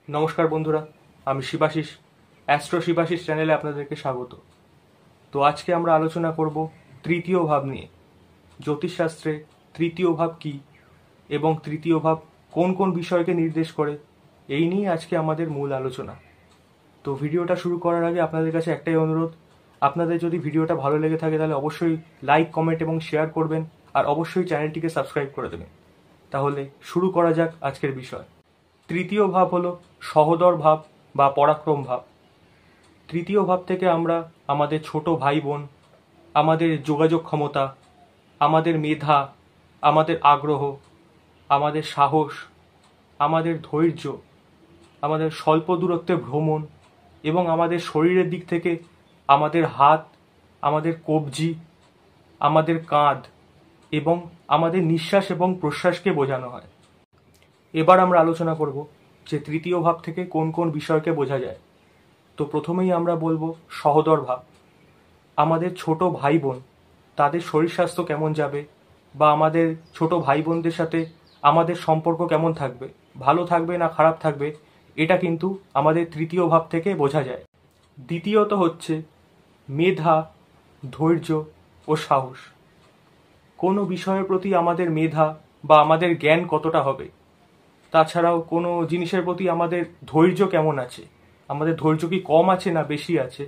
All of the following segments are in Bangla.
নমস্কার বন্ধুরা, আমি শিবাশিস, অ্যাস্ট্রো শিবাশিস চ্যানেলে আপনাদেরকে স্বাগত। তো আজকে আমরা আলোচনা করব তৃতীয় ভাব নিয়ে। জ্যোতিষশাস্ত্রে তৃতীয় ভাব কী এবং তৃতীয় ভাব কোন কোন বিষয়কে নির্দেশ করে, এই নিয়ে আজকে আমাদের মূল আলোচনা। তো ভিডিওটা শুরু করার আগে আপনাদের কাছে একটাই অনুরোধ, আপনাদের যদি ভিডিওটা ভালো লেগে থাকে তাহলে অবশ্যই লাইক, কমেন্ট এবং শেয়ার করবেন, আর অবশ্যই চ্যানেলটিকে সাবস্ক্রাইব করে দেবেন। তাহলে শুরু করা যাক আজকের বিষয়। তৃতীয় ভাব হলো সহোদর ভাব বা পরাক্রম ভাব। তৃতীয় ভাব থেকে আমরা আমাদের ছোট ভাই বোন, আমাদের যোগাযোগ ক্ষমতা, আমাদের মেধা, আমাদের আগ্রহ, আমাদের সাহস, আমাদের ধৈর্য, আমাদের স্বল্প দূরত্বে ভ্রমণ এবং আমাদের শরীরের দিক থেকে আমাদের হাত, আমাদের কবজি, আমাদের কাঁধ এবং আমাদের নিঃশ্বাস এবং প্রশ্বাসকে বোঝানো হয়। এবার আমরা আলোচনা করব যে তৃতীয় ভাব থেকে কোন কোন বিষয়কে বোঝা যায়। তো প্রথমেই আমরা বলবো সহোদর ভাব। আমাদের ছোট ভাই বোন, তাদের শরীর স্বাস্থ্য কেমন যাবে, বা আমাদের ছোট ভাই বোনদের সাথে আমাদের সম্পর্ক কেমন থাকবে, ভালো থাকবে না খারাপ থাকবে, এটা কিন্তু আমাদের তৃতীয় ভাব থেকে বোঝা যায়। দ্বিতীয়ত হচ্ছে মেধা, ধৈর্য ও সাহস। কোনো বিষয়ের প্রতি আমাদের মেধা বা আমাদের জ্ঞান কতটা হবে, তাছাড়াও কোনো জিনিসের প্রতি আমাদের ধৈর্য কেমন আছে, আমাদের ধৈর্য কি কম আছে না বেশি আছে,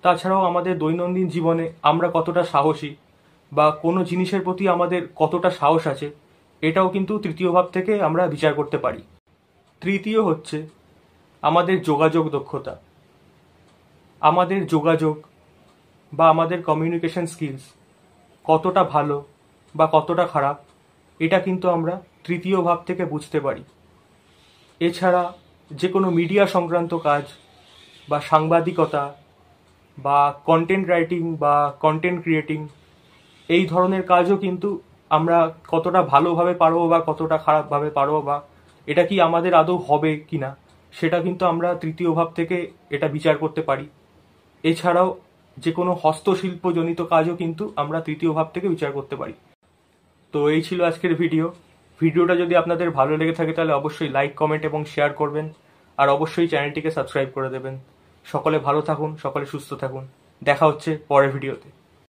তাছাড়াও আমাদের দৈনন্দিন জীবনে আমরা কতটা সাহসী বা কোনো জিনিসের প্রতি আমাদের কতটা সাহস আছে, এটাও কিন্তু তৃতীয় ভাব থেকে আমরা বিচার করতে পারি। তৃতীয় হচ্ছে আমাদের যোগাযোগ দক্ষতা। আমাদের যোগাযোগ বা আমাদের কমিউনিকেশন স্কিলস কতটা ভালো বা কতটা খারাপ, এটা কিন্তু আমরা তৃতীয় ভাব থেকে বুঝতে পারি। এছাড়া যে কোনো মিডিয়া সংক্রান্ত কাজ বা সাংবাদিকতা বা কন্টেন্ট রাইটিং বা কন্টেন্ট ক্রিয়েটিং, এই ধরনের কাজও কিন্তু আমরা কতটা ভালোভাবে পারবো বা কতটা খারাপভাবে পারবো, বা এটা কি আমাদের আদৌ হবে কি না, সেটা কিন্তু আমরা তৃতীয় ভাব থেকে এটা বিচার করতে পারি। এছাড়াও যে কোনো হস্তশিল্পজনিত কাজও কিন্তু আমরা তৃতীয় ভাব থেকে বিচার করতে পারি। তো এই ছিল আজকের ভিডিওটা যদি আপনাদের ভালো লেগে থাকে তাহলে অবশ্যই লাইক, কমেন্ট এবং শেয়ার করবেন, আর অবশ্যই চ্যানেলটিকে সাবস্ক্রাইব করে দেবেন। সকলে ভালো থাকুন, সকলে সুস্থ থাকুন। দেখা হচ্ছে পরের ভিডিওতে।